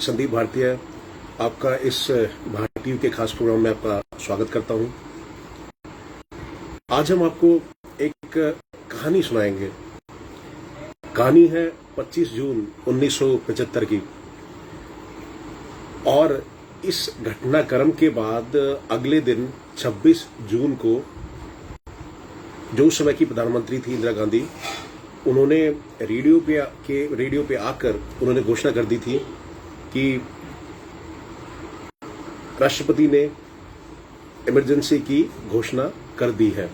संदीप भारतीय आपका इस भारतीय के खास प्रोग्राम में आपका स्वागत करता हूं। आज हम आपको एक कहानी सुनाएंगे। कहानी है 25 जून 1975 की, और इस घटनाक्रम के बाद अगले दिन 26 जून को जो उस समय की प्रधानमंत्री थी इंदिरा गांधी, उन्होंने रेडियो पे आकर उन्होंने घोषणा कर दी थी कि राष्ट्रपति ने इमरजेंसी की घोषणा कर दी है।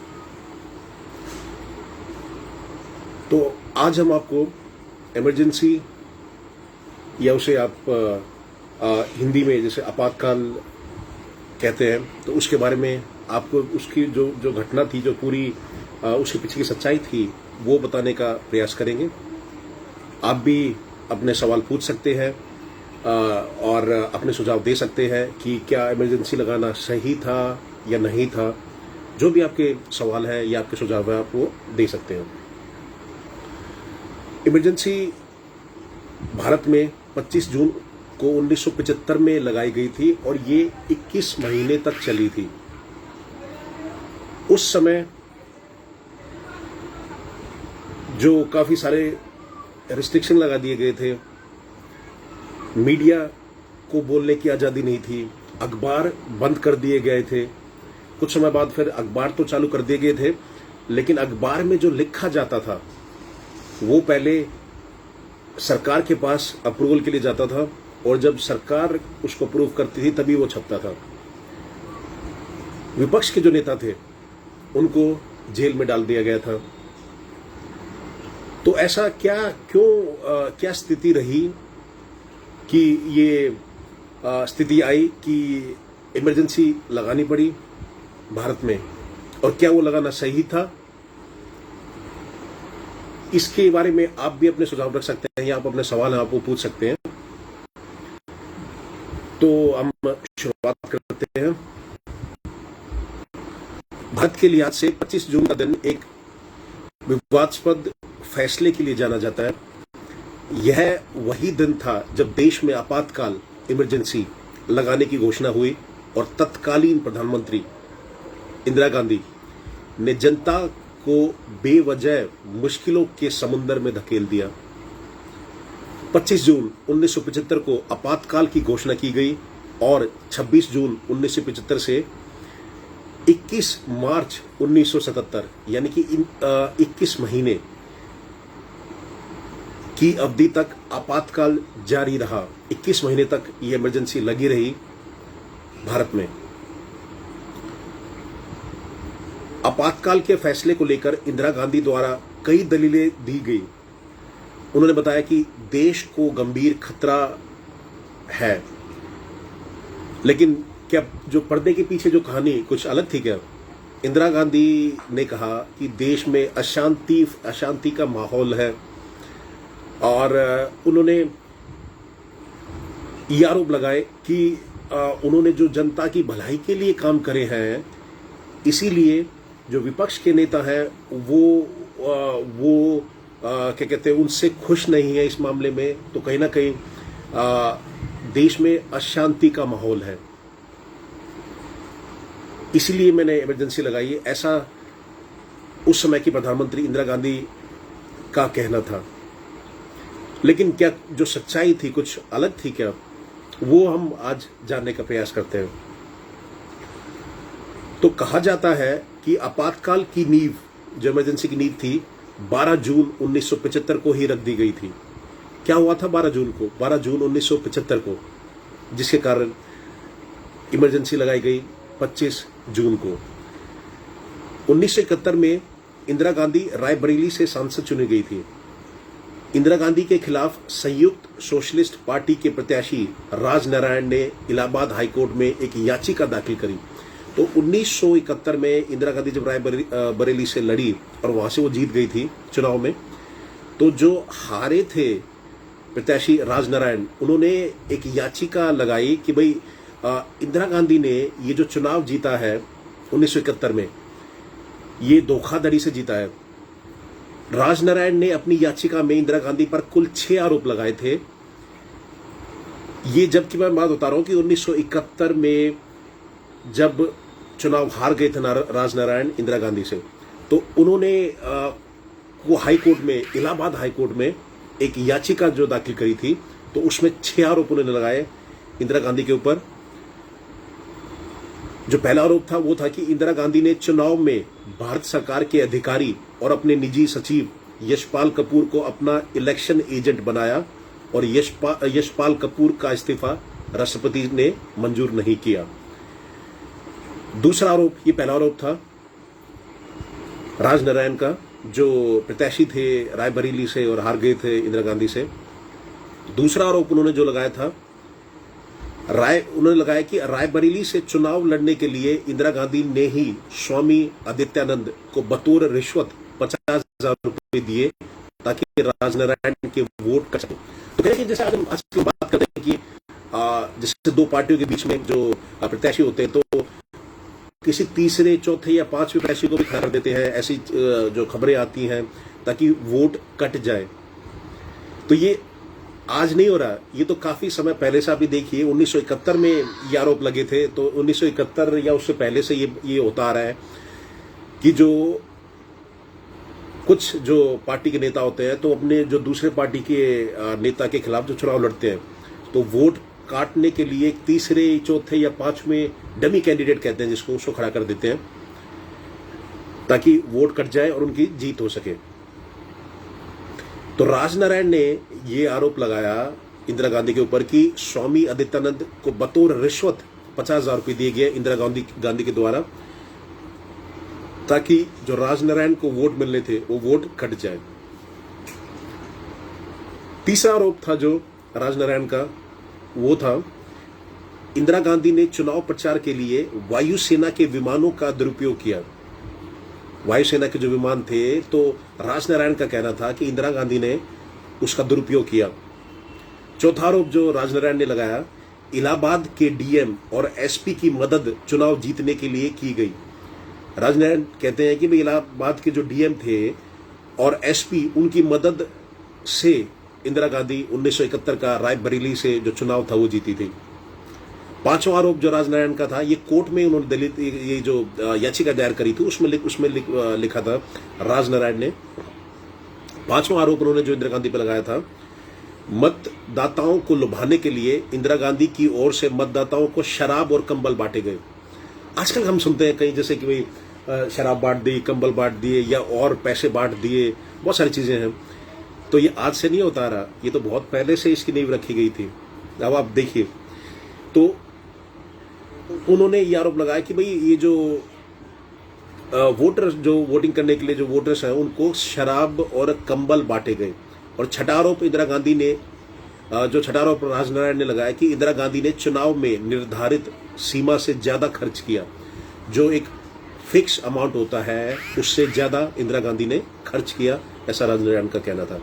तो आज हम आपको इमरजेंसी, या उसे आप हिंदी में जैसे आपातकाल कहते हैं, तो उसके बारे में आपको उसकी जो घटना थी, जो पूरी उसके पीछे की सच्चाई थी, वो बताने का प्रयास करेंगे। आप भी अपने सवाल पूछ सकते हैं और अपने सुझाव दे सकते हैं कि क्या इमरजेंसी लगाना सही था या नहीं था। जो भी आपके सवाल है या आपके सुझाव है, आप वो दे सकते हैं। इमरजेंसी भारत में 25 जून को 1975 में लगाई गई थी और ये 21 महीने तक चली थी। उस समय जो काफी सारे रिस्ट्रिक्शन लगा दिए गए थे, मीडिया को बोलने की आजादी नहीं थी, अखबार बंद कर दिए गए थे। कुछ समय बाद फिर अखबार तो चालू कर दिए गए थे, लेकिन अखबार में जो लिखा जाता था वो पहले सरकार के पास अप्रूवल के लिए जाता था, और जब सरकार उसको अप्रूव करती थी तभी वो छपता था। विपक्ष के जो नेता थे उनको जेल में डाल दिया गया था। तो ऐसा क्या स्थिति रही कि ये स्थिति आई कि इमरजेंसी लगानी पड़ी भारत में, और क्या वो लगाना सही था? इसके बारे में आप भी अपने सुझाव रख सकते हैं या आप अपने सवाल हैं आप वो पूछ सकते हैं। तो हम शुरुआत करते हैं। भारत के लिहाज से 25 जून का दिन एक विवादास्पद फैसले के लिए जाना जाता है। यह वही दिन था जब देश में आपातकाल इमरजेंसी लगाने की घोषणा हुई और तत्कालीन प्रधानमंत्री इंदिरा गांधी ने जनता को बेवजह मुश्किलों के समुद्र में धकेल दिया। 25 जून 1975 को आपातकाल की घोषणा की गई और 26 जून 1975 से 21 मार्च 1977 यानी कि 21 महीने की अवधि तक आपातकाल जारी रहा। 21 महीने तक ये इमरजेंसी लगी रही भारत में। आपातकाल के फैसले को लेकर इंदिरा गांधी द्वारा कई दलीलें दी गई। उन्होंने बताया कि देश को गंभीर खतरा है, लेकिन क्या जो पर्दे के पीछे जो कहानी कुछ अलग थी क्या? इंदिरा गांधी ने कहा कि देश में अशांति का माहौल है, और उन्होंने ये आरोप लगाए कि उन्होंने जो जनता की भलाई के लिए काम करे हैं, इसीलिए जो विपक्ष के नेता हैं वो क्या कहते हैं, उनसे खुश नहीं है इस मामले में। तो कहीं ना कहीं देश में अशांति का माहौल है, इसीलिए मैंने इमरजेंसी लगाई है। ऐसा उस समय की प्रधानमंत्री इंदिरा गांधी का कहना था। लेकिन क्या जो सच्चाई थी कुछ अलग थी क्या? वो हम आज जानने का प्रयास करते हैं। तो कहा जाता है कि आपातकाल की नींव, जो इमरजेंसी की नींव थी, 12 जून 1975 को ही रख दी गई थी। क्या हुआ था 12 जून को? 12 जून 1975 को, जिसके कारण इमरजेंसी लगाई गई 25 जून को। 1971 में इंदिरा गांधी रायबरेली से सांसद चुनी गई थी। इंदिरा गांधी के खिलाफ संयुक्त सोशलिस्ट पार्टी के प्रत्याशी राजनारायण ने इलाहाबाद हाईकोर्ट में एक याचिका दाखिल करी। तो 1971 में इंदिरा गांधी जब रायबरेली से लड़ी और वहां से वो जीत गई थी चुनाव में, तो जो हारे थे प्रत्याशी राजनारायण, उन्होंने एक याचिका लगाई कि भाई इंदिरा गांधी ने ये जो चुनाव जीता है 1971 में, ये धोखाधड़ी से जीता है। राजनारायण ने अपनी याचिका में इंदिरा गांधी पर कुल 6 आरोप लगाए थे ये जबकि मैं बात बता रहा हूं कि 1971 में जब चुनाव हार गए थे राजनारायण इंदिरा गांधी से, तो उन्होंने वो हाई कोर्ट में, इलाहाबाद हाई कोर्ट में एक याचिका जो दाखिल करी थी, तो उसमें 6 आरोप उन्होंने लगाए इंदिरा गांधी के ऊपर। जो पहला आरोप था वो था कि इंदिरा गांधी ने चुनाव में भारत सरकार के अधिकारी और अपने निजी सचिव यशपाल कपूर को अपना इलेक्शन एजेंट बनाया और यशपाल कपूर का इस्तीफा राष्ट्रपति ने मंजूर नहीं किया। दूसरा आरोप, ये पहला आरोप था राजनारायण का, जो प्रत्याशी थे रायबरेली से और हार गए थे इंदिरा गांधी से। दूसरा आरोप उन्होंने जो लगाया था, उन्होंने लगाया कि रायबरेली से चुनाव लड़ने के लिए इंदिरा गांधी ने ही स्वामी आदित्यानंद को बतौर रिश्वत 50,000 रुपए दिए ताकि राजनारायण के वोट कट सके। तो कहें कि जैसे आज की बात करते हैं कि जैसे दो पार्टियों के बीच में जो प्रत्याशी होते हैं, तो किसी तीसरे, चौथे या पांचवें प्रत्याशी को भी खड़ा कर देते हैं, ऐसी जो खबरें आती हैं ताकि वोट कट जाए। तो ये आज नहीं हो रहा, ये तो काफी समय पहले से आप देखिए 1971 में ये आरोप लगे थे। तो 1971 या उससे पहले से ये होता आ रहा है कि जो कुछ जो पार्टी के नेता होते हैं तो अपने जो दूसरे पार्टी के नेता के खिलाफ जो चुनाव लड़ते हैं, तो वोट काटने के लिए तीसरे, चौथे या पांचवें डमी कैंडिडेट कहते हैं जिसको, उसको खड़ा कर देते हैं ताकि वोट कट जाए और उनकी जीत हो सके। तो राजनारायण ने ये आरोप लगाया इंदिरा गांधी के ऊपर कि स्वामी आदित्यानंद को बतौर रिश्वत 50,000 रुपए दिए गए इंदिरा गांधी के द्वारा ताकि जो राजनारायण को वोट मिलने थे वो वोट कट जाए। तीसरा आरोप था जो राजनारायण का, वो था इंदिरा गांधी ने चुनाव प्रचार के लिए वायुसेना के विमानों का दुरुपयोग किया। वायुसेना के जो विमान थे, तो राजनारायण का कहना था कि इंदिरा गांधी ने उसका दुरुपयोग किया। चौथा आरोप जो राजनारायण ने लगाया, इलाहाबाद के डीएम और एसपी की मदद चुनाव जीतने के लिए की गई। राजनारायण कहते हैं कि भाई इलाहाबाद के जो डीएम थे और एसपी, उनकी मदद से इंदिरा गांधी 1971 का रायबरेली से जो चुनाव था वो जीती थी। पांचवा आरोप जो राजनारायण का था, ये कोर्ट में उन्होंने दलित ये जो याचिका दायर करी थी उसमें लिखा था राजनारायण ने। पांचवा आरोप उन्होंने जो इंदिरा गांधी पर लगाया था, मतदाताओं को लुभाने के लिए इंदिरा गांधी की ओर से मतदाताओं को शराब और कंबल बांटे गए। आजकल हम सुनते हैं कहीं जैसे कि भाई शराब बांट दी, कंबल बांट दिए या और पैसे बांट दिए, बहुत सारी चीजें हैं। तो ये आज से नहीं होता रहा, ये तो बहुत पहले से इसकी नींव रखी गई थी। अब आप देखिए, तो उन्होंने ये आरोप लगाया कि भाई ये जो वोटर, जो वोटिंग करने के लिए जो वोटर्स हैं, उनको शराब और कंबल बांटे गए। और छठा आरोप इंदिरा गांधी ने, जो छठा आरोप राजनारायण ने लगाया कि इंदिरा गांधी ने चुनाव में निर्धारित सीमा से ज्यादा खर्च किया। जो एक फिक्स अमाउंट होता है उससे ज्यादा इंदिरा गांधी ने खर्च किया, ऐसा राजनारायण का कहना था।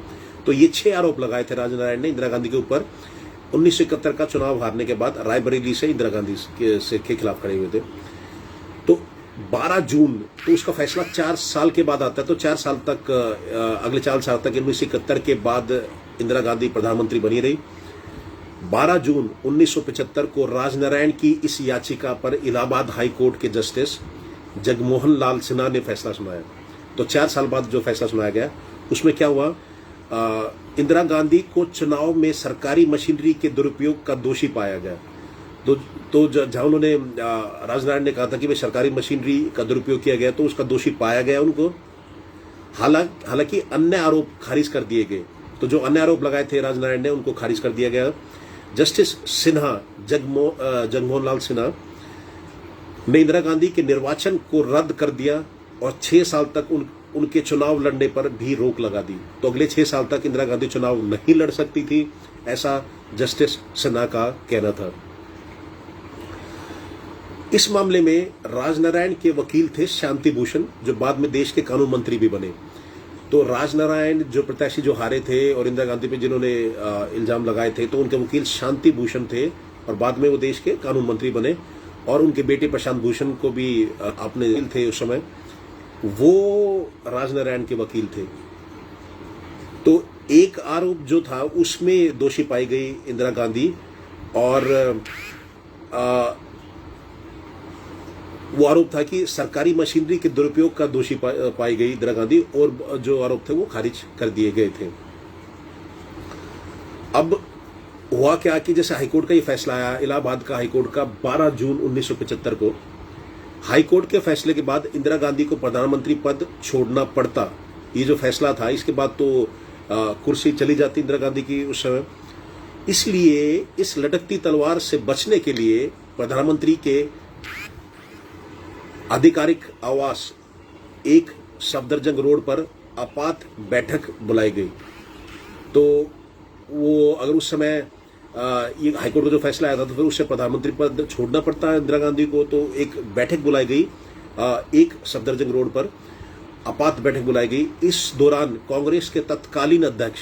तो ये 6 आरोप लगाए थे राजनारायण ने इंदिरा गांधी के ऊपर 1971 का चुनाव हारने के बाद रायबरेली से इंदिरा गांधी के खिलाफ खड़े हुए थे। तो 12 जून, तो उसका फैसला 4 साल के बाद आता है। तो 4 साल तक, अगले 4 साल तक 1971 के बाद इंदिरा गांधी प्रधानमंत्री बनी रही। 12 जून 1975 को राजनारायण की इस याचिका पर इलाहाबाद हाई कोर्ट के जस्टिस जगमोहन लाल सिन्हा ने फैसला सुनाया। तो 4 साल बाद जो फैसला सुनाया गया उसमें क्या हुआ, इंदिरा गांधी को चुनाव में सरकारी मशीनरी के दुरुपयोग का दोषी पाया गया। तो जहां उन्होंने, राजनारायण ने कहा था कि भाई सरकारी मशीनरी का दुरुपयोग किया गया, तो उसका दोषी पाया गया उनको। हालांकि अन्य आरोप खारिज कर दिए गए। तो जो अन्य आरोप लगाए थे राजनारायण ने, उनको खारिज कर दिया गया। जस्टिस सिन्हा, जगमोहन लाल सिन्हा ने इंदिरा गांधी के निर्वाचन को रद्द कर दिया और 6 साल तक उनके चुनाव लड़ने पर भी रोक लगा दी। तो अगले 6 साल तक इंदिरा गांधी चुनाव नहीं लड़ सकती थी, ऐसा जस्टिस सिन्हा का कहना था। इस मामले में राजनारायण के वकील थे शांति भूषण, जो बाद में देश के कानून मंत्री भी बने। तो राजनारायण जो प्रत्याशी जो हारे थे और इंदिरा गांधी पे जिन्होंने इल्जाम लगाए थे, तो उनके वकील शांति भूषण थे और बाद में वो देश के कानून मंत्री बने। और उनके बेटे प्रशांत भूषण को भी अपने थे उस समय, वो राजनारायण के वकील थे। तो एक आरोप जो था उसमें दोषी पाई गई इंदिरा गांधी और वो आरोप था कि सरकारी मशीनरी के दुरुपयोग का दोषी पाई गई इंदिरा गांधी, और जो आरोप थे वो खारिज कर दिए गए थे। अब हुआ क्या कि जैसे हाईकोर्ट का ये फैसला आया, इलाहाबाद का हाईकोर्ट का 12 जून 1975 को, हाईकोर्ट के फैसले के बाद इंदिरा गांधी को प्रधानमंत्री पद छोड़ना पड़ता। ये जो फैसला था, इसके बाद तो कुर्सी चली जाती इंदिरा गांधी की उस समय। इसलिए इस लटकती तलवार से बचने के लिए प्रधानमंत्री के आधिकारिक आवास एक सफदरजंग रोड पर आपात बैठक बुलाई गई। तो वो अगर उस समय ये हाईकोर्ट का जो फैसला आया था, तो फिर उससे प्रधानमंत्री पद छोड़ना पड़ता है इंदिरा गांधी को। तो एक बैठक बुलाई गई, एक सफदरजंग रोड पर आपात बैठक बुलाई गई। इस दौरान कांग्रेस के तत्कालीन अध्यक्ष,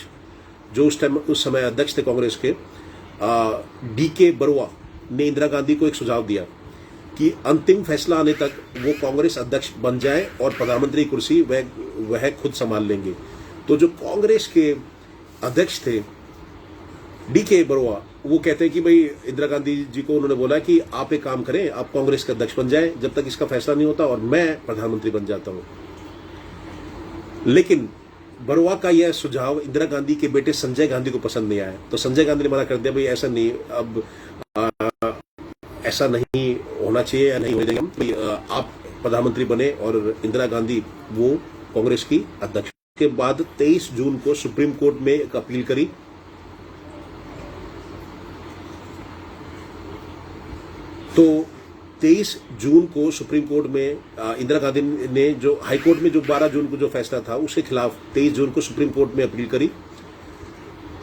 जो उस समय अध्यक्ष थे कांग्रेस के, DK बरुआ ने इंदिरा गांधी को एक सुझाव दिया कि अंतिम फैसला आने तक वो कांग्रेस अध्यक्ष बन जाए और प्रधानमंत्री कुर्सी वह खुद संभाल लेंगे। तो जो कांग्रेस के अध्यक्ष थे DK बरुआ, वो कहते हैं कि भाई इंदिरा गांधी जी को उन्होंने बोला कि आप एक काम करें, आप कांग्रेस के अध्यक्ष बन जाएं जब तक इसका फैसला नहीं होता, और मैं प्रधानमंत्री बन जाता हूं। लेकिन बरुआ का यह सुझाव इंदिरा गांधी के बेटे संजय गांधी को पसंद नहीं आया। तो संजय गांधी ने मना कर दिया, भाई ऐसा नहीं, अब ऐसा नहीं होना चाहिए या नहीं होने देंगे हम, आप प्रधानमंत्री बने और इंदिरा गांधी वो कांग्रेस की अध्यक्ष। के बाद 23 जून को सुप्रीम कोर्ट में एक अपील करी। तो 23 जून को सुप्रीम कोर्ट में इंदिरा गांधी ने जो हाई कोर्ट में जो 12 जून को जो फैसला था उसके खिलाफ 23 जून को सुप्रीम कोर्ट में अपील करी।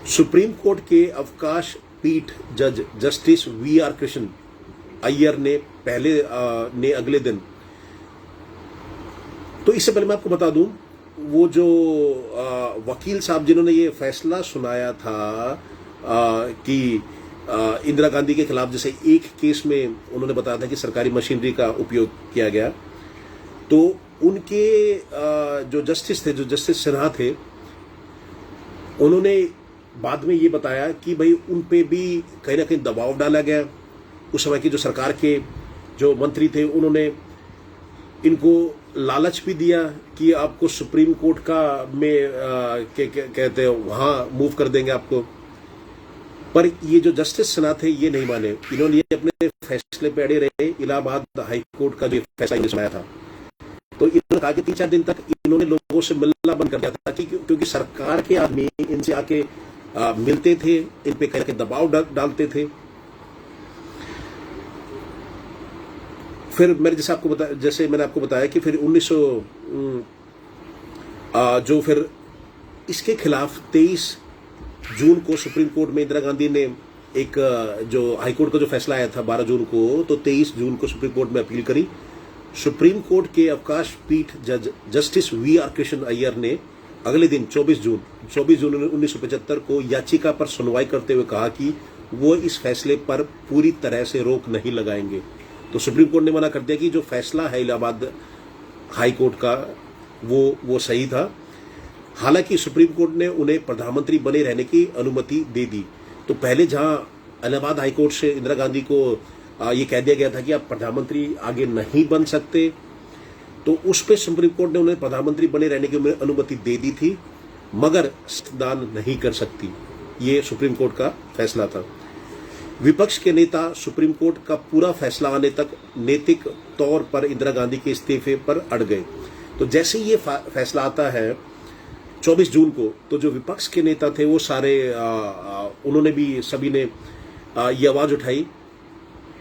सुप्रीम कोर्ट के अवकाश पीठ जज जस्टिस VR कृष्ण अय्यर ने अगले दिन, तो इससे पहले मैं आपको बता दूं, वो जो वकील साहब जिन्होंने ये फैसला सुनाया था कि इंदिरा गांधी के खिलाफ, जैसे एक केस में उन्होंने बताया था कि सरकारी मशीनरी का उपयोग किया गया, तो उनके जो जस्टिस थे, जो जस्टिस सिन्हा थे, उन्होंने बाद में ये बताया कि भाई उन पे भी कहीं ना कहीं दबाव डाला गया। उस समय की जो सरकार के जो मंत्री थे, उन्होंने इनको लालच भी दिया कि आपको सुप्रीम कोर्ट का में कहते हैं वहां मूव कर देंगे आपको। पर ये जो जस्टिस सिन्हा थे ये नहीं माने, इन्होंने अपने फैसले पे अड़े रहे। इलाहाबाद हाई कोर्ट का जो फैसला सुनाया था, तो इन्होंने कहा कि 3-4 दिन तक इन्होंने लोगों से मिलना बंद कर दिया था, क्योंकि सरकार के आदमी इनसे आके मिलते थे, इन पे कहीं दबाव डालते थे। फिर जैसे मैंने आपको बताया कि फिर 1900 जो फिर इसके खिलाफ 23 जून को सुप्रीम कोर्ट में इंदिरा गांधी ने एक जो हाईकोर्ट का जो फैसला आया था 12 जून को, तो 23 जून को सुप्रीम कोर्ट में अपील करी। सुप्रीम कोर्ट के अवकाश पीठ जज जस्टिस VR कृष्ण अय्यर ने अगले दिन 24 जून 1975 को याचिका पर सुनवाई करते हुए कहा कि वो इस फैसले पर पूरी तरह से रोक नहीं लगाएंगे। तो सुप्रीम कोर्ट ने मना कर दिया कि जो फैसला है इलाहाबाद हाई कोर्ट का वो सही था। हालांकि सुप्रीम कोर्ट ने उन्हें प्रधानमंत्री बने रहने की अनुमति दे दी। तो पहले जहां इलाहाबाद हाई कोर्ट से इंदिरा गांधी को ये कह दिया गया था कि आप प्रधानमंत्री आगे नहीं बन सकते, तो उस पे सुप्रीम कोर्ट ने उन्हें प्रधानमंत्री बने रहने की अनुमति दे दी थी, मगर दान नहीं कर सकती। ये सुप्रीम कोर्ट का फैसला था। विपक्ष के नेता सुप्रीम कोर्ट का पूरा फैसला आने तक नैतिक तौर पर इंदिरा गांधी के इस्तीफे पर अड़ गए। तो जैसे ये फैसला आता है 24 जून को, तो जो विपक्ष के नेता थे वो सारे उन्होंने भी सभी ने ये आवाज उठाई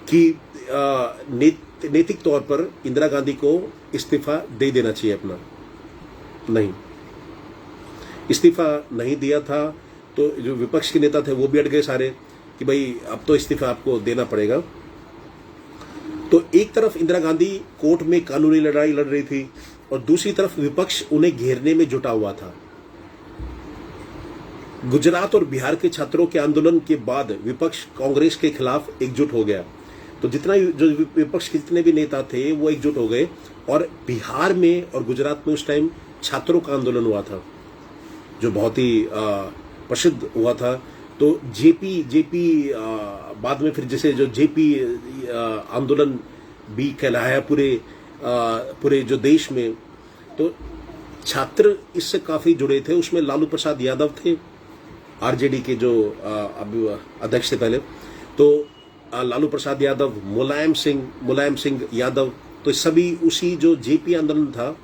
कि नैतिक तौर पर इंदिरा गांधी को इस्तीफा दे देना चाहिए अपना। नहीं, इस्तीफा नहीं दिया था, तो जो विपक्ष के नेता थे वो भी अड़ गए सारे कि भाई अब तो इस्तीफा आपको देना पड़ेगा। तो एक तरफ इंदिरा गांधी कोर्ट में कानूनी लड़ाई लड़ रही थी और दूसरी तरफ विपक्ष उन्हें घेरने में जुटा हुआ था। गुजरात और बिहार के छात्रों के आंदोलन के बाद विपक्ष कांग्रेस के खिलाफ एकजुट हो गया। तो जो विपक्ष के जितने भी नेता थे वो एकजुट हो गए और बिहार में और गुजरात में उस टाइम छात्रों का आंदोलन हुआ था जो बहुत ही प्रसिद्ध हुआ था। तो जेपी जेपी बाद में फिर जैसे जो जेपी आंदोलन भी कहलाया पूरे जो देश में, तो छात्र इससे काफी जुड़े थे। उसमें लालू प्रसाद यादव थे, आरजेडी के जो अब अध्यक्ष थे पहले, तो लालू प्रसाद यादव, मुलायम सिंह यादव, तो सभी उसी जो जेपी आंदोलन था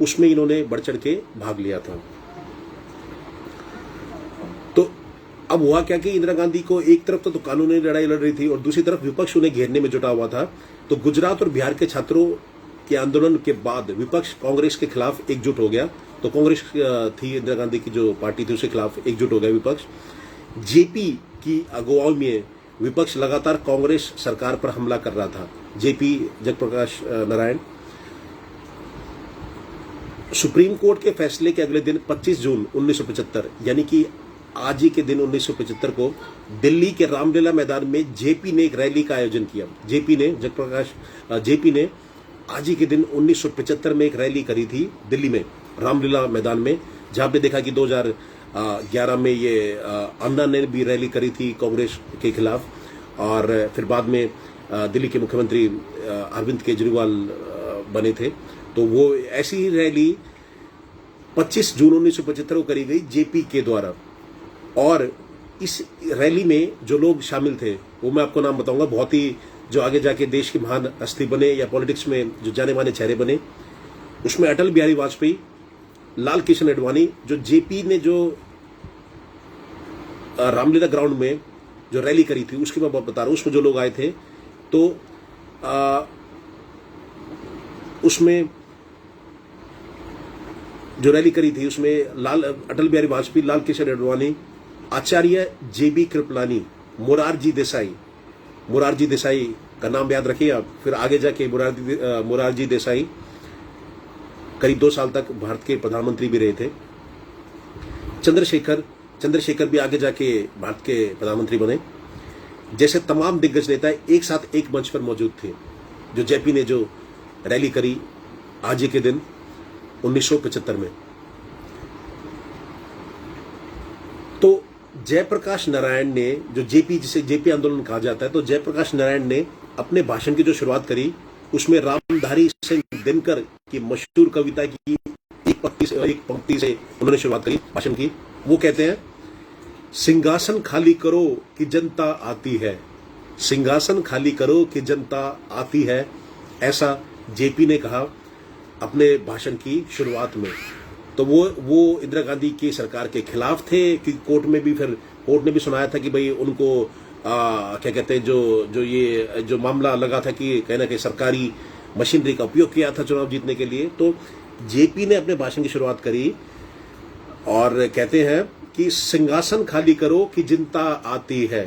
उसमें इन्होंने बढ़ चढ़ के भाग लिया था। तो अब हुआ क्या कि इंदिरा गांधी को एक तरफ तो कानूनी लड़ाई लड़ रही थी और दूसरी तरफ विपक्ष उन्हें घेरने में जुटा हुआ था। तो गुजरात और बिहार के छात्रों के आंदोलन के बाद विपक्ष कांग्रेस के खिलाफ एकजुट हो गया। तो कांग्रेस थी इंदिरा गांधी की जो पार्टी थी उसके खिलाफ एकजुट हो गया विपक्ष। जेपी की अगुवाई में विपक्ष लगातार कांग्रेस सरकार पर हमला कर रहा था। JP Jayaprakash Narayan supreme court के फैसले के अगले दिन 25 जून 1975 यानी कि आज ही के दिन 1975 को दिल्ली के रामलीला मैदान में जेपी ने एक रैली का आयोजन किया। जेपी ने आज ही के दिन 1975 में एक रैली करी थी दिल्ली में रामलीला मैदान में, जहां पे देखा कि 2011 में ये अन्ना ने भी रैली करी थी कांग्रेस के खिलाफ, और फिर बाद में दिल्ली के मुख्यमंत्री अरविंद केजरीवाल बने थे। तो वो ऐसी ही रैली 25 जून 1975 को करी गई जेपी के द्वारा। और इस रैली में जो लोग शामिल थे वो मैं आपको नाम बताऊंगा, बहुत ही जो आगे जाके देश के महान हस्ती बने या पॉलिटिक्स में जो जाने माने चेहरे बने। उसमें अटल बिहारी वाजपेयी, लाल कृष्ण आडवाणी, जो जेपी ने जो रामलीला ग्राउंड में जो रैली करी थी उसकी मैं बता रहा हूं। उसमें जो लोग आए थे तो उसमें जो रैली करी थी उसमें अटल बिहारी वाजपेयी, लाल कृष्ण आडवाणी, आचार्य जेबी कृपलानी, मोरारजी देसाई का नाम याद रखिए आप। फिर आगे जाके मोरारजी देसाई करीब 2 साल तक भारत के प्रधानमंत्री भी रहे थे। चंद्रशेखर भी आगे जाके भारत के प्रधानमंत्री बने। जैसे तमाम दिग्गज नेता एक साथ एक मंच पर मौजूद थे जो जेपी ने जो रैली करी आज ही के दिन 1975 में। तो जयप्रकाश नारायण ने जो जिसे जेपी आंदोलन कहा जाता है, तो जयप्रकाश नारायण ने अपने भाषण की जो शुरुआत करी उसमें रामधारी सिंह दिनकर की मशहूर कविता की एक पंक्ति से उन्होंने शुरुआत करी भाषण की। वो कहते हैं, सिंहासन खाली करो कि जनता आती है, सिंहासन खाली करो कि जनता आती है, ऐसा जेपी ने कहा अपने भाषण की शुरुआत में। तो वो इंदिरा गांधी की सरकार के खिलाफ थे कि कोर्ट ने भी सुनाया था कि भाई उनको क्या कहते हैं, जो ये जो मामला लगा था कि कहीं ना कहीं सरकारी मशीनरी का उपयोग किया था चुनाव जीतने के लिए। तो जेपी ने अपने भाषण की शुरुआत करी और कहते हैं कि सिंहासन खाली करो कि जनता आती है।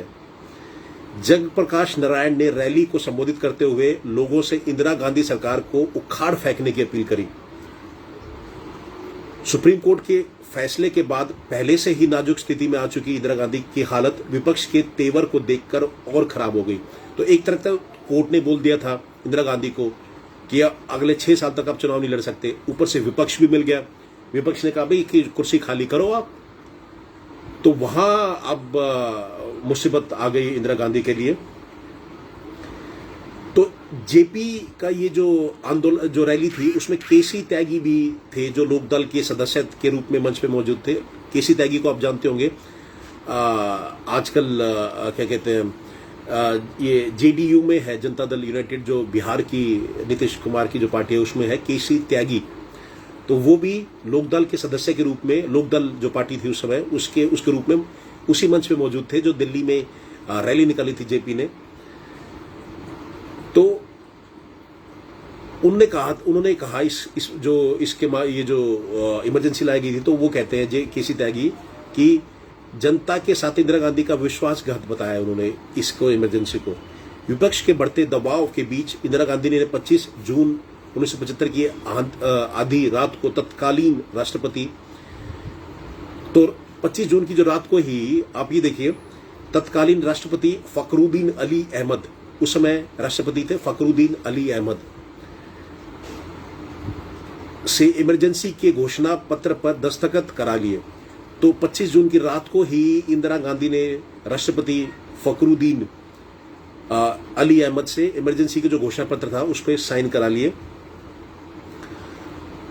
जयप्रकाश नारायण ने रैली को संबोधित करते हुए लोगों से इंदिरा गांधी सरकार को उखाड़ फेंकने की अपील करी। सुप्रीम कोर्ट के फैसले के बाद पहले से ही नाजुक स्थिति में आ चुकी इंदिरा गांधी की हालत विपक्ष के तेवर को देखकर और खराब हो गई। तो एक तरफ तक कोर्ट ने बोल दिया था इंदिरा गांधी को कि अगले 6 साल तक आप चुनाव नहीं लड़ सकते, ऊपर से विपक्ष भी मिल गया। विपक्ष ने कहा भाई कि कुर्सी खाली करो आप। तो वहां अब मुसीबत आ गई इंदिरा गांधी के लिए। तो जेपी का ये जो आंदोलन जो रैली थी उसमें केसी त्यागी भी थे जो लोकदल के सदस्य के रूप में मंच पे मौजूद थे। केसी त्यागी को आप जानते होंगे, आजकल क्या कहते हैं, ये जेडीयू में है, जनता दल यूनाइटेड, जो बिहार की नीतीश कुमार की जो पार्टी है उसमें है केसी त्यागी। तो वो भी लोकदल के सदस्य के रूप में, लोकदल जो पार्टी थी उस समय उसके रूप में उसी मंच पे मौजूद थे जो दिल्ली में रैली निकाली थी जेपी ने। तो उन्होंने कहा ये जो इमरजेंसी लाई गई थी, तो वो कहते हैं केसी त्यागी कि जनता के साथ इंदिरा गांधी का विश्वासघात बताया उन्होंने इसको, इमरजेंसी को। विपक्ष के बढ़ते दबाव के बीच इंदिरा गांधी ने 25 जून 1975 की आधी रात को तत्कालीन राष्ट्रपति, तो 25 जून की जो रात को ही आप ये देखिए, तत्कालीन राष्ट्रपति फखरुद्दीन अली अहमद, उस समय राष्ट्रपति थे फखरुद्दीन अली अहमद, से इमरजेंसी के घोषणा पत्र पर दस्तखत करा लिए। तो 25 जून की रात को ही इंदिरा गांधी ने राष्ट्रपति फखरुद्दीन अली अहमद से इमरजेंसी के जो घोषणा पत्र था उस पर साइन करा लिए।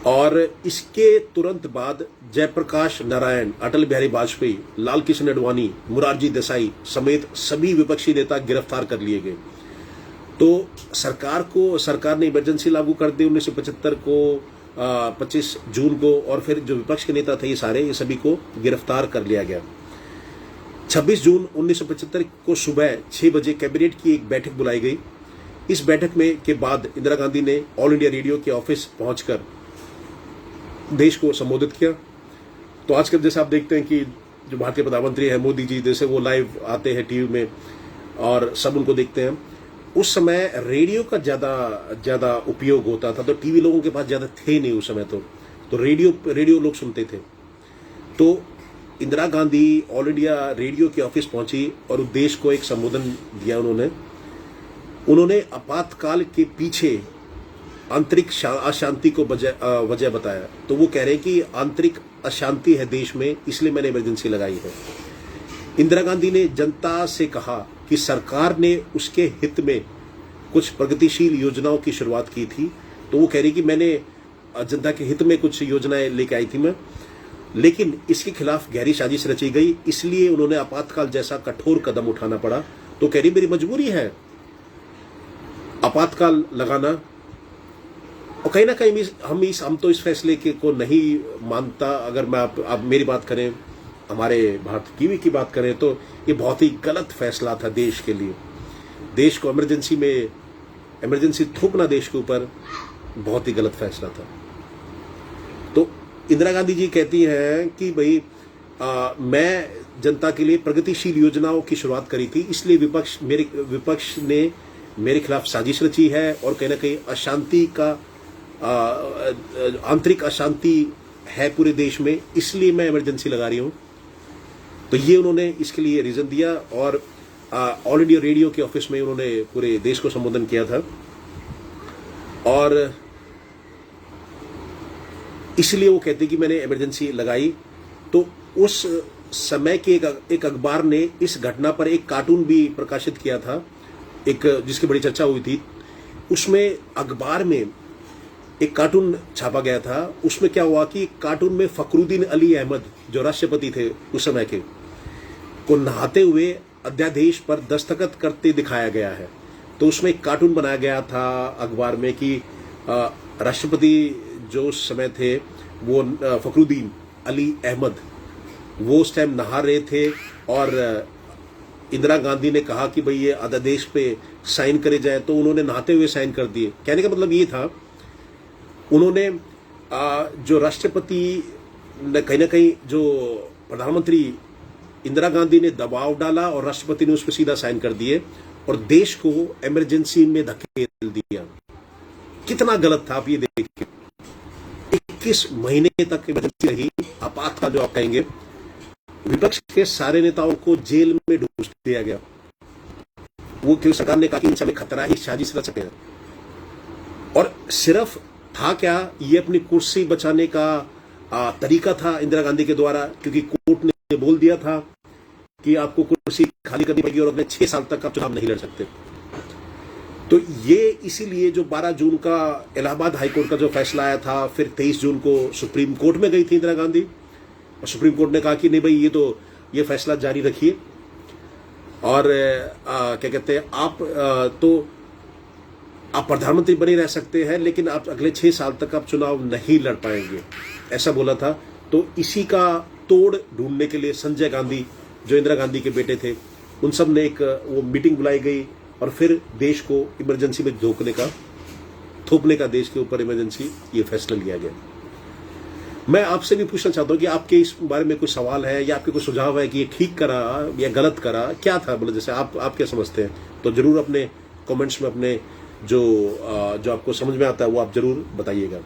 और इसके तुरंत बाद जयप्रकाश नारायण, अटल बिहारी वाजपेयी, लाल कृष्ण आडवाणी, मोरारजी देसाई समेत सभी विपक्षी नेता गिरफ्तार कर लिए गए। तो सरकार ने इमरजेंसी लागू कर दी 1975 को, 25 जून को, और फिर जो विपक्ष के नेता थे ये सभी को गिरफ्तार कर लिया गया। 26 जून 1975 को सुबह 6 बजे कैबिनेट की एक बैठक बुलाई गई। इस बैठक में के बाद इंदिरा गांधी ने ऑल इंडिया रेडियो के ऑफिस पहुंचकर देश को संबोधित किया। तो आजकल जैसे आप देखते हैं कि जो भारतीय प्रधानमंत्री है मोदी जी, जैसे वो लाइव आते हैं टीवी में और सब उनको देखते हैं, उस समय रेडियो का ज्यादा उपयोग होता था। तो टीवी लोगों के पास ज्यादा थे नहीं उस समय, तो रेडियो लोग सुनते थे। तो Indira Gandhi all India radio के ऑफिस पहुंची और देश को एक संबोधन दिया। उन्होंने आपातकाल के पीछे आंतरिक अशांति को वजह बताया। तो वो कह रहे हैं कि आंतरिक अशांति है देश में, इसलिए मैंने इमरजेंसी लगाई है। इंदिरा गांधी ने जनता से कहा कि सरकार ने उसके हित में कुछ प्रगतिशील योजनाओं की शुरुआत की थी। तो वो कह रही कि मैंने जनता के हित में कुछ योजनाएं लेके आई थी मैं, लेकिन इसके खिलाफ गहरी साजिश रची गई, इसलिए उन्होंने आपातकाल जैसा कठोर कदम उठाना पड़ा। तो कह रही मेरी मजबूरी है आपातकाल लगाना। और कहीं ना कहीं हम तो इस फैसले को नहीं मानता। अगर मैं आप मेरी बात करें, हमारे भारत की बात करें, तो ये बहुत ही गलत फैसला था देश के लिए। देश को इमरजेंसी थोपना देश के ऊपर बहुत ही गलत फैसला था। तो इंदिरा गांधी जी कहती हैं कि भाई मैं जनता के लिए प्रगतिशील योजनाओं की शुरुआत करी थी, इसलिए विपक्ष ने मेरे खिलाफ साजिश रची है और कहीं ना कहीं अशांति का आंतरिक अशांति है पूरे देश में, इसलिए मैं इमरजेंसी लगा रही हूं। तो ये उन्होंने इसके लिए रीजन दिया और ऑल इंडिया रेडियो के ऑफिस में उन्होंने पूरे देश को संबोधन किया था। और इसलिए वो कहते कि मैंने इमरजेंसी लगाई। तो उस समय के एक अखबार ने इस घटना पर एक कार्टून भी प्रकाशित किया था, जिसकी बड़ी चर्चा हुई थी। उसमें अखबार में एक कार्टून छापा गया था। उसमें क्या हुआ कि कार्टून में फखरुद्दीन अली अहमद जो राष्ट्रपति थे उस समय के, को नहाते हुए अध्यादेश पर दस्तखत करते दिखाया गया है। तो उसमें एक कार्टून बनाया गया था अखबार में कि राष्ट्रपति जो उस समय थे वो फखरुद्दीन अली अहमद, वो उस टाइम नहा रहे थे और इंदिरा गांधी ने कहा कि भाई ये अध्यादेश पे साइन करे जाए, तो उन्होंने नहाते हुए साइन कर दिए। कहने का मतलब ये था, उन्होंने जो राष्ट्रपति ने कहीं ना कहीं जो प्रधानमंत्री इंदिरा गांधी ने दबाव डाला और राष्ट्रपति ने उस पर सीधा साइन कर दिए और देश को इमरजेंसी में धकेल दिया। कितना गलत था आप ये देखिए। 21 महीने तक इमरजेंसी रही, आपातकाल जो आप कहेंगे। विपक्ष के सारे नेताओं को जेल में डूब दिया गया। वो क्यों सरकार ने कहा कि इन समय खतरा है, साजिश रच सकते हैं। और सिर्फ था क्या, ये अपनी कुर्सी बचाने का तरीका था इंदिरा गांधी के द्वारा, क्योंकि कोर्ट ने बोल दिया था कि आपको कुर्सी खाली करनी पड़ेगी और अगले 6 साल तक आप चुनाव नहीं लड़ सकते। तो ये इसीलिए जो 12 जून का इलाहाबाद हाईकोर्ट का जो फैसला आया था, फिर 23 जून को सुप्रीम कोर्ट में गई थी इंदिरा गांधी और सुप्रीम कोर्ट ने कहा कि नहीं भाई ये फैसला जारी रखिए और क्या कहते हैं आप प्रधानमंत्री बने रह सकते हैं, लेकिन आप अगले 6 साल तक आप चुनाव नहीं लड़ पाएंगे, ऐसा बोला था। तो इसी का तोड़ ढूंढने के लिए संजय गांधी जो इंदिरा गांधी के बेटे थे, उन सब ने एक वो मीटिंग बुलाई गई और फिर देश को इमरजेंसी में थोपने का देश के ऊपर इमरजेंसी ये फैसला लिया गया। मैं आपसे भी पूछना चाहता हूं कि आपके इस बारे में कोई सवाल है या आपके कोई सुझाव है कि ये ठीक करा या गलत करा, क्या था, मतलब जैसे आप क्या समझते हैं, तो जरूर अपने कमेंट्स में अपने जो आपको समझ में आता है वो आप जरूर बताइएगा।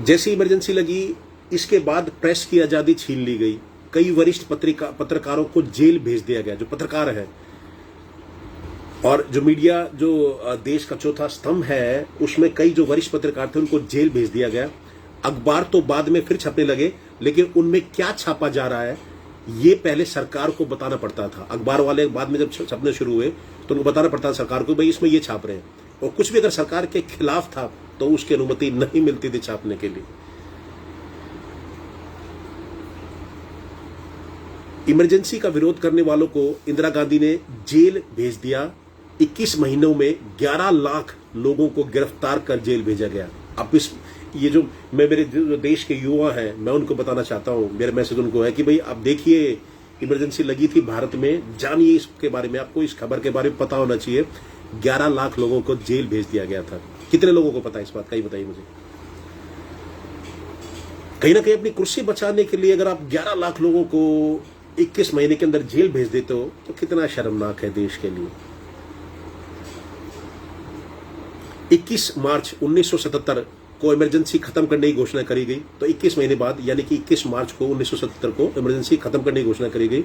जैसी इमरजेंसी लगी, इसके बाद प्रेस की आजादी छीन ली गई। कई वरिष्ठ पत्रकारों को जेल भेज दिया गया, जो पत्रकार है। और जो मीडिया जो देश का चौथा स्तंभ है, उसमें कई जो वरिष्ठ पत्रकार थे उनको जेल भेज दिया गया। अखबार तो बाद में फिर छपने लगे, लेकिन उनमें क्या छापा जा रहा है ये पहले सरकार को बताना पड़ता था। अखबार वाले बाद में जब छपने शुरू हुए तो उनको बताना पड़ता था सरकार को, भाई इसमें ये छाप रहे हैं, और कुछ भी अगर सरकार के खिलाफ था तो उसकी अनुमति नहीं मिलती थी छापने के लिए। इमरजेंसी का विरोध करने वालों को इंदिरा गांधी ने जेल भेज दिया। 21 महीनों में 11 लाख लोगों को गिरफ्तार कर जेल भेजा गया। अब ये जो मैं मेरे जो देश के युवा हैं, मैं उनको बताना चाहता हूं, मेरा मैसेज उनको है कि भाई आप देखिए, इमरजेंसी लगी थी भारत में, जानिए इसके बारे में, आपको इस खबर के बारे में पता होना चाहिए। 11 लाख लोगों को जेल भेज दिया गया था। कितने लोगों को पता है इस बात का, ही बताइए मुझे। कहीं ना कहीं अपनी कुर्सी बचाने के लिए अगर आप 11 लाख लोगों को 21 महीने के अंदर जेल भेज देते हो तो कितना शर्मनाक है देश के लिए। 21 मार्च 1977 को इमरजेंसी खत्म करने की घोषणा करी गई। तो 21 महीने बाद यानी कि 21 मार्च को 1977 को इमरजेंसी खत्म करने की घोषणा करी गई।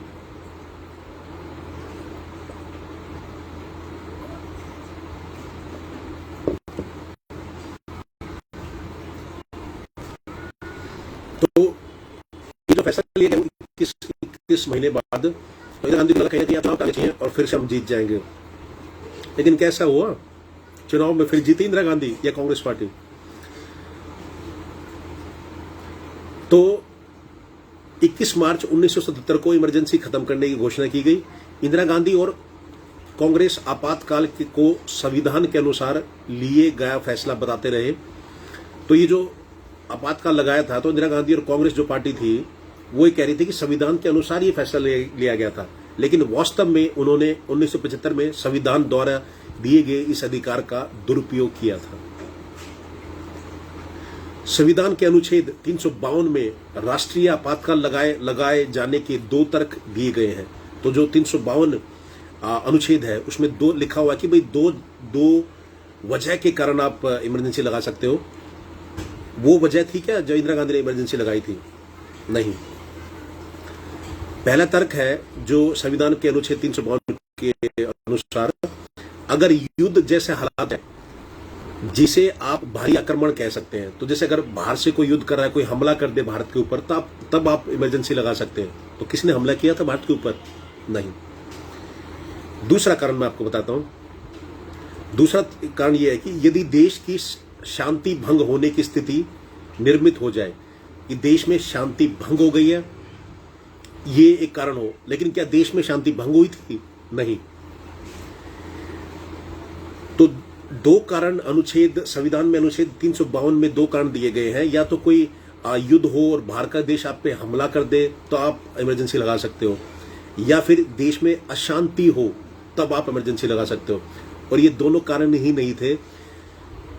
तो ये जो फैसला लिया गया 21 महीने बाद, तो इंदिरा गांधी को लगा कहीं चुनाव करने चाहिए और फिर से हम जीत जाएंगे। लेकिन कैसा हुआ, चुनाव में फिर जीती इंदिरा गांधी या कांग्रेस पार्टी। तो 21 मार्च 1977 को इमरजेंसी खत्म करने की घोषणा की गई। इंदिरा गांधी और कांग्रेस आपातकाल को संविधान के अनुसार लिए गया फैसला बताते रहे। तो ये जो आपातकाल लगाया था, तो इंदिरा गांधी और कांग्रेस जो पार्टी थी वो ये कह रही थी कि संविधान के अनुसार ये फैसला लिया गया था, लेकिन वास्तव में उन्होंने 1975 में संविधान द्वारा दिए गए इस अधिकार का दुरुपयोग किया था। संविधान के अनुच्छेद 352 में राष्ट्रीय आपातकाल लगाए जाने के 2 तर्क दिए गए हैं। तो जो 352 अनुच्छेद है उसमें 2 लिखा हुआ है कि भाई दो वजह के कारण आप इमरजेंसी लगा सकते हो। वो वजह थी क्या जो इंदिरा गांधी ने इमरजेंसी लगाई थी? नहीं। पहला तर्क है जो संविधान के अनुच्छेद 352 के अनुसार, अगर युद्ध जैसे हालात है जिसे आप भारी आक्रमण कह सकते हैं, तो जैसे अगर बाहर से कोई युद्ध कर रहा है, कोई हमला कर दे भारत के ऊपर, तब आप इमरजेंसी लगा सकते हैं। तो किसने हमला किया था भारत के ऊपर? नहीं। दूसरा कारण मैं आपको बताता हूं। दूसरा कारण यह है कि यदि देश की शांति भंग होने की स्थिति निर्मित हो जाए, कि देश में शांति भंग हो गई है, ये एक कारण हो। लेकिन क्या देश में शांति भंग हुई थी? नहीं। तो 2 कारण संविधान में अनुच्छेद 352 में 2 कारण दिए गए हैं। या तो कोई युद्ध हो और बाहर का देश आप पे हमला कर दे तो आप इमरजेंसी लगा सकते हो, या फिर देश में अशांति हो तब आप इमरजेंसी लगा सकते हो। और ये दोनों कारण ही नहीं थे।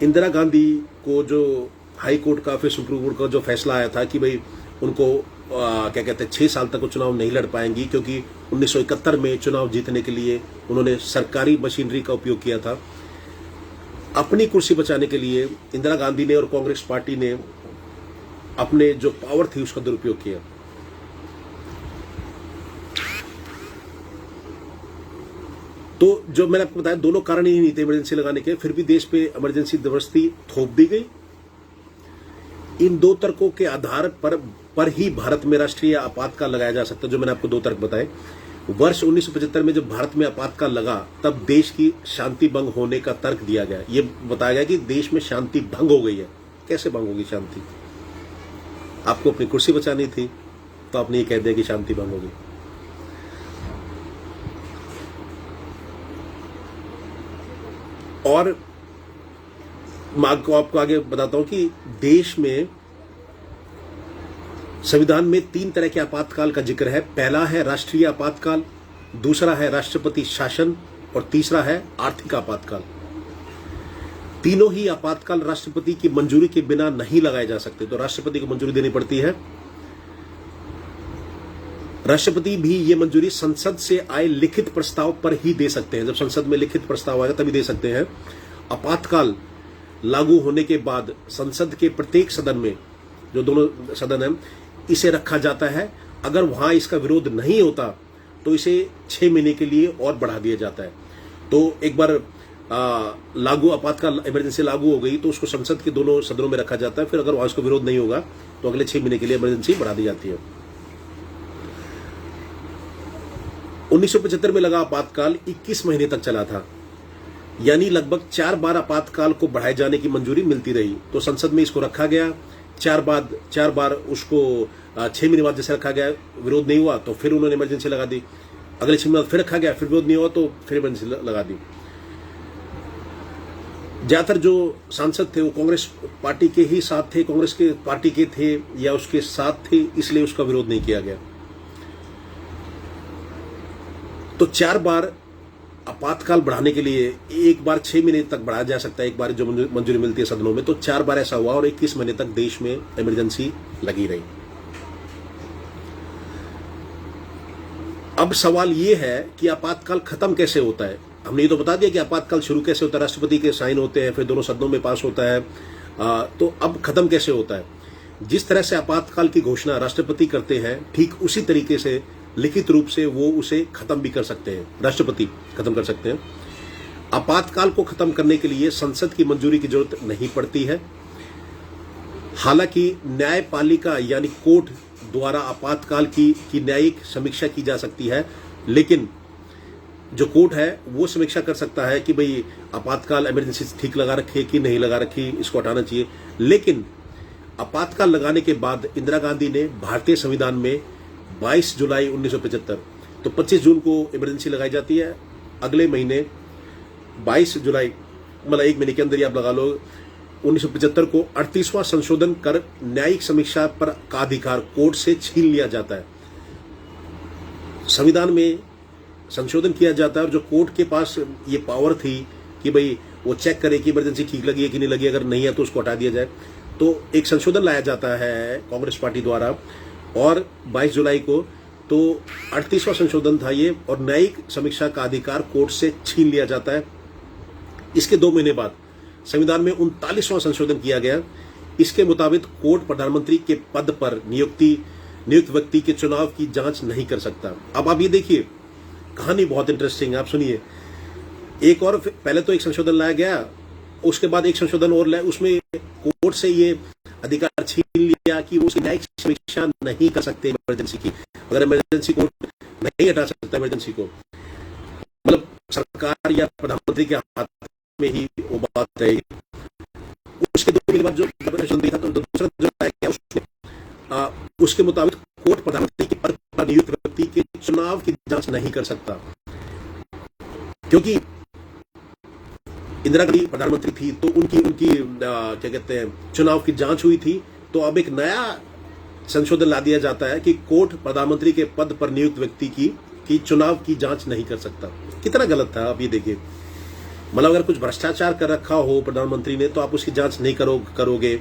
इंदिरा गांधी को जो हाई कोर्ट का, फिर सुप्रीम कोर्ट का जो फैसला आया था कि भाई उनको क्या कहते हैं 6 साल तक वो चुनाव नहीं लड़ पाएंगी, क्योंकि 1971 में चुनाव जीतने के लिए उन्होंने सरकारी मशीनरी का उपयोग किया था। अपनी कुर्सी बचाने के लिए इंदिरा गांधी ने और कांग्रेस पार्टी ने अपने जो पावर थी उसका दुरुपयोग किया। तो जो मैंने आपको बताया, दोनों कारण ही नहीं थे इमरजेंसी लगाने के, फिर भी देश पे इमरजेंसी जबरदस्ती थोप दी गई। इन 2 तर्कों के आधार पर ही भारत में राष्ट्रीय आपातकाल लगाया जा सकता है। जो मैंने आपको 2 तर्क बताए। वर्ष 1975 में जब भारत में आपातकाल लगा, तब देश की शांति भंग होने का तर्क दिया गया। ये बताया गया कि देश में शांति भंग हो गई है। कैसे भंग होगी शांति? आपको अपनी कुर्सी बचानी थी तो आपने ये कह दिया कि शांति भंग होगी। और मैं आपको आगे बताता हूं कि देश में संविधान में 3 तरह के आपातकाल का जिक्र है। पहला है राष्ट्रीय आपातकाल, दूसरा है राष्ट्रपति शासन, और तीसरा है आर्थिक आपातकाल। तीनों ही आपातकाल राष्ट्रपति की मंजूरी के बिना नहीं लगाए जा सकते, तो राष्ट्रपति को मंजूरी देनी पड़ती है। राष्ट्रपति भी ये मंजूरी संसद से आए लिखित प्रस्ताव पर ही दे सकते हैं। जब संसद में लिखित प्रस्ताव आएगा तभी दे सकते हैं। आपातकाल लागू होने के बाद संसद के प्रत्येक सदन में, जो दोनों सदन हैं, इसे रखा जाता है। अगर वहां इसका विरोध नहीं होता तो इसे 6 महीने के लिए और बढ़ा दिया जाता है। तो एक बार लागू आपातकाल इमरजेंसी लागू हो गई तो उसको संसद के दोनों सदनों में रखा जाता है। फिर अगर वहां इसको विरोध नहीं होगा तो अगले 6 महीने के लिए इमरजेंसी बढ़ा दी जाती है। 1975 में लगा आपातकाल 21 महीने तक चला था, यानी लगभग 4 बार आपातकाल को बढ़ाए जाने की मंजूरी मिलती रही। तो संसद में इसको रखा गया, 4 बार उसको 6 महीने बाद जैसे रखा गया, विरोध नहीं हुआ तो फिर उन्होंने इमरजेंसी लगा दी। अगले 6 महीने बाद फिर रखा गया, फिर विरोध नहीं हुआ तो फिर इमरजेंसी लगा दी। ज्यादातर जो सांसद थे वो कांग्रेस पार्टी के ही साथ थे, कांग्रेस के पार्टी के थे या उसके साथ थे, इसलिए उसका विरोध नहीं किया गया। तो 4 बार आपातकाल बढ़ाने के लिए एक बार 6 महीने तक बढ़ाया जा सकता है, एक बार जो मंजूरी मिलती है सदनों में, तो 4 बार ऐसा हुआ और 21 महीने तक देश में इमरजेंसी लगी रही। अब सवाल यह है कि आपातकाल खत्म कैसे होता है। हमने ये तो बता दिया कि आपातकाल शुरू कैसे होता है, राष्ट्रपति के साइन होते हैं, फिर दोनों सदनों में पास होता है। तो अब खत्म कैसे होता है? जिस तरह से आपातकाल की घोषणा राष्ट्रपति करते हैं, ठीक उसी तरीके से लिखित रूप से वो उसे खत्म भी कर सकते हैं, राष्ट्रपति खत्म कर सकते हैं। आपातकाल को खत्म करने के लिए संसद की मंजूरी की जरूरत नहीं पड़ती है। हालांकि न्यायपालिका यानी कोर्ट द्वारा आपातकाल की न्यायिक समीक्षा की जा सकती है, लेकिन जो कोर्ट है वो समीक्षा कर सकता है कि भाई आपातकाल इमरजेंसी ठीक लगा रखी कि नहीं लगा रखी, इसको हटाना चाहिए। लेकिन आपातकाल लगाने के बाद इंदिरा गांधी ने भारतीय संविधान में 22 जुलाई 1975, तो 25 जून को इमरजेंसी लगाई जाती है, अगले महीने 22 जुलाई मतलब 1 महीने के अंदर ही आप लगा लो, 1975 को 38वां संशोधन कर न्यायिक समीक्षा पर का अधिकार कोर्ट से छीन लिया जाता है। संविधान में संशोधन किया जाता है और जो कोर्ट के पास ये पावर थी कि भाई वो चेक करे कि इमरजेंसी ठीक लगी है कि नहीं लगी, अगर नहीं है तो उसको हटा दिया जाए, तो एक संशोधन लाया जाता है कांग्रेस पार्टी द्वारा और 22 जुलाई को, तो 38वां संशोधन था ये, और न्यायिक समीक्षा का अधिकार कोर्ट से छीन लिया जाता है। इसके 2 महीने बाद संविधान में 39वां संशोधन किया गया। इसके मुताबिक कोर्ट प्रधानमंत्री के पद पर नियुक्त व्यक्ति के चुनाव की जांच नहीं कर सकता। अब आप ये देखिए, कहानी बहुत इंटरेस्टिंग है, आप सुनिए। एक और पहले तो एक संशोधन लाया गया, उसके बाद एक संशोधन और लाया, उसमें कोर्ट से ये अधिकार छीन लिया कि वो उसकी न्यायिक समीक्षा नहीं कर सकते इमरजेंसी की। अगर इमरजेंसी कोर्ट नहीं हटा सकता इमरजेंसी को, मतलब सरकार या प्रधानमंत्री के हाथ में ही वो बात है। उसके 2 महीने बाद जो संशोधन दिया था, तो दूसरा जो लाया गया उसमें उसके मुताबिक कोर्ट प्रधानमंत्री के पद पर नियुक्त व्यक्ति के चुनाव की जांच नहीं कर सकता, क्योंकि इंदिरा गांधी प्रधानमंत्री थी तो उनकी क्या कहते हैं चुनाव की जांच हुई थी। तो अब एक नया संशोधन ला दिया जाता है कि कोर्ट प्रधानमंत्री के पद पर नियुक्त व्यक्ति की चुनाव की जांच नहीं कर सकता। कितना गलत था, आप ये देखिए। मतलब अगर कुछ भ्रष्टाचार कर रखा हो प्रधानमंत्री ने तो आप उसकी जांच नहीं करोगे,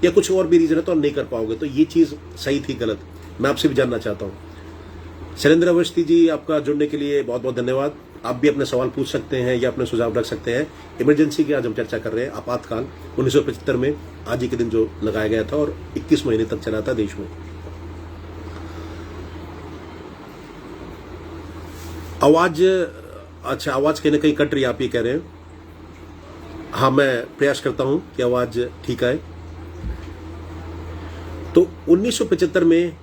या कुछ और भी रीजन है तो नहीं कर पाओगे, तो ये चीज सही थी गलत? मैं आपसे भी जानना चाहता हूं। शैलेंद्र अवस्थी जी, आपका जुड़ने के लिए बहुत बहुत धन्यवाद। आप भी अपने सवाल पूछ सकते हैं या अपने सुझाव रख सकते हैं। इमरजेंसी की आज हम चर्चा कर रहे हैं, आपातकाल 1975 में आज ही के दिन जो लगाया गया था और 21 महीने तक चला था देश में। आवाज, अच्छा आवाज कहीं ना कहीं कट रही है, आप ये कह रहे हैं। हाँ, मैं प्रयास करता हूं कि आवाज ठीक आए। तो 1975 में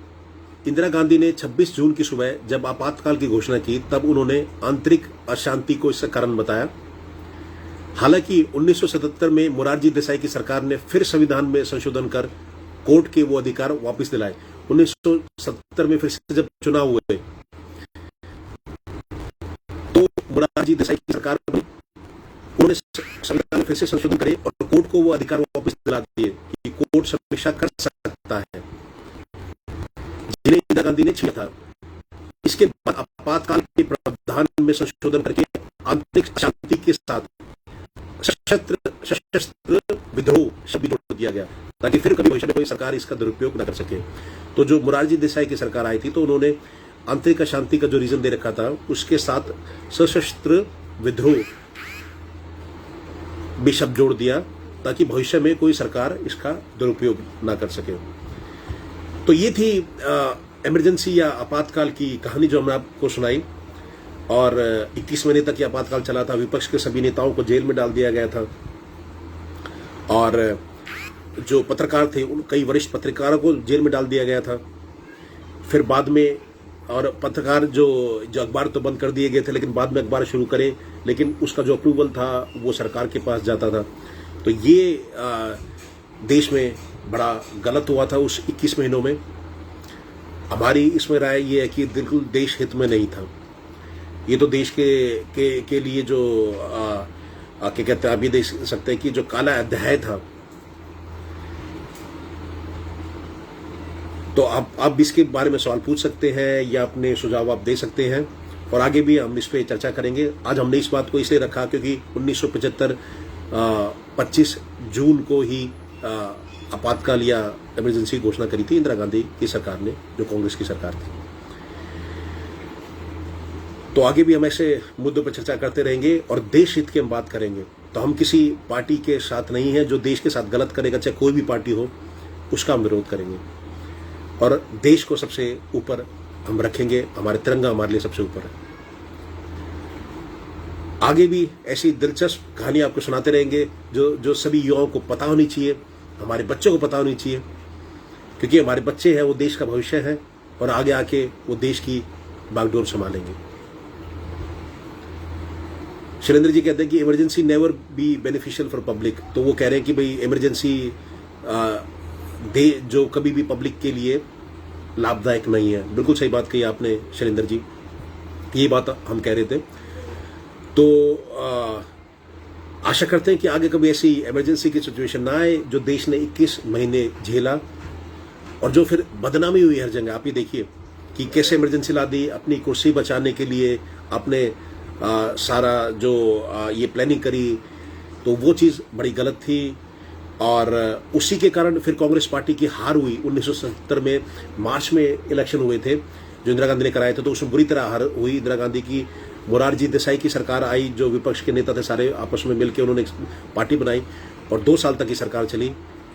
इंदिरा गांधी ने 26 जून की सुबह जब आपातकाल की घोषणा की, तब उन्होंने आंतरिक अशांति को इसका कारण बताया। हालांकि 1977 में मोरारजी देसाई की सरकार ने फिर संविधान में संशोधन कर कोर्ट के वो अधिकार वापस दिलाए। 1970 में फिर से जब चुनाव हुए तो मोरारजी देसाई की सरकार में उन्होंने संविधान फिर से संशोधन करे और कोर्ट को वो अधिकार वापस दिला दिए कि कोर्ट समीक्षा कर सकता है, जिन्हें इंदिरा गांधी ने छीना था। इसके बाद आपातकाल के प्रावधान में संशोधन करके आंतरिक अशांति के साथ सशस्त्र विद्रोह शब्द जोड़ दिया गया, ताकि फिर कभी भविष्य में कोई सरकार इसका दुरुपयोग न कर सके। तो जो मोरारजी देसाई की सरकार आई थी तो उन्होंने आंतरिक अशांति का जो रीजन दे रखा था उसके साथ सशस्त्र विद्रोह भी शब्द जोड़ दिया, ताकि भविष्य में कोई सरकार इसका दुरुपयोग ना कर सके। तो ये थी इमरजेंसी या आपातकाल की कहानी जो हमने आपको सुनाई, और 21 महीने तक ये आपातकाल चला था। विपक्ष के सभी नेताओं को जेल में डाल दिया गया था, और जो पत्रकार थे उन कई वरिष्ठ पत्रकारों को जेल में डाल दिया गया था। फिर बाद में और पत्रकार जो अखबार तो बंद कर दिए गए थे, लेकिन बाद में अखबार शुरू करे, लेकिन उसका जो अप्रूवल था वो सरकार के पास जाता था। तो ये देश में बड़ा गलत हुआ था उस 21 महीनों में। हमारी इसमें राय ये है कि बिल्कुल देश हित में नहीं था। ये तो देश के लिए जो क्या कहते हैं, आप ये देख सकते हैं कि जो काला अध्याय था, तो आप इसके बारे में सवाल पूछ सकते हैं या अपने सुझाव आप दे सकते हैं, और आगे भी हम इस पे चर्चा करेंगे। आज हमने इस बात को इसलिए रखा क्योंकि 1975 25 जून को ही आपातकाल या इमरजेंसी घोषणा करी थी इंदिरा गांधी की सरकार ने, जो कांग्रेस की सरकार थी। तो आगे भी हम ऐसे मुद्दों पर चर्चा करते रहेंगे और देश हित की हम बात करेंगे। तो हम किसी पार्टी के साथ नहीं है। जो देश के साथ गलत करेगा, चाहे कोई भी पार्टी हो, उसका हम विरोध करेंगे और देश को सबसे ऊपर हम रखेंगे। हमारे तिरंगा हमारे लिए सबसे ऊपर है। आगे भी ऐसी दिलचस्प कहानी आपको सुनाते रहेंगे जो सभी युवाओं को पता होनी चाहिए, हमारे बच्चों को पता होनी चाहिए, क्योंकि हमारे बच्चे हैं वो देश का भविष्य है और आगे आके वो देश की बागडोर संभालेंगे। शैलेंद्र जी कहते हैं कि emergency never be beneficial for public. तो वो कह रहे हैं कि भाई इमरजेंसी जो कभी भी पब्लिक के लिए लाभदायक नहीं है। बिल्कुल सही बात कही आपने शैलेंद्र जी, ये बात हम कह रहे थे। तो आशा करते हैं कि आगे कभी ऐसी इमरजेंसी की सिचुएशन ना आए जो देश ने 21 महीने झेला और जो फिर बदनामी हुई हर जगह। आप ये देखिए कि कैसे इमरजेंसी ला दी अपनी कुर्सी बचाने के लिए, अपने सारा जो ये प्लानिंग करी, तो वो चीज़ बड़ी गलत थी। और उसी के कारण फिर कांग्रेस पार्टी की हार हुई। 1970 में मार्च में इलेक्शन हुए थे जो इंदिरा गांधी ने कराए थे, तो उसमें बुरी तरह हार हुई इंदिरा गांधी की। मोरारजी देसाई की सरकार आई, जो विपक्ष के नेता थे सारे आपस में मिलकर उन्होंने पार्टी बनाई और 2 साल तक की सरकार चली।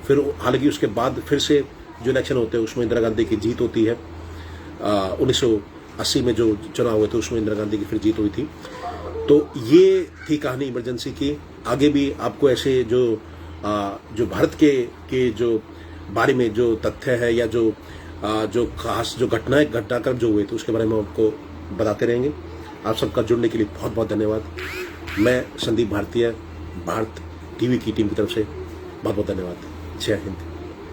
फिर हालांकि उसके बाद फिर से जो इलेक्शन होते हैं उसमें इंदिरा गांधी की जीत होती है। 1980 में जो चुनाव हुए थे उसमें इंदिरा गांधी की फिर जीत हुई थी। तो ये थी कहानी इमरजेंसी की। आगे भी आपको ऐसे जो भारत के जो बारे में जो तथ्य है या जो खास जो घटनाक्रम जो हुए थे उसके बारे में आपको बताते रहेंगे। आप सबका जुड़ने के लिए बहुत बहुत धन्यवाद। मैं संदीप भारतीय, भारत टीवी की टीम की तरफ से बहुत बहुत धन्यवाद। जय हिंद।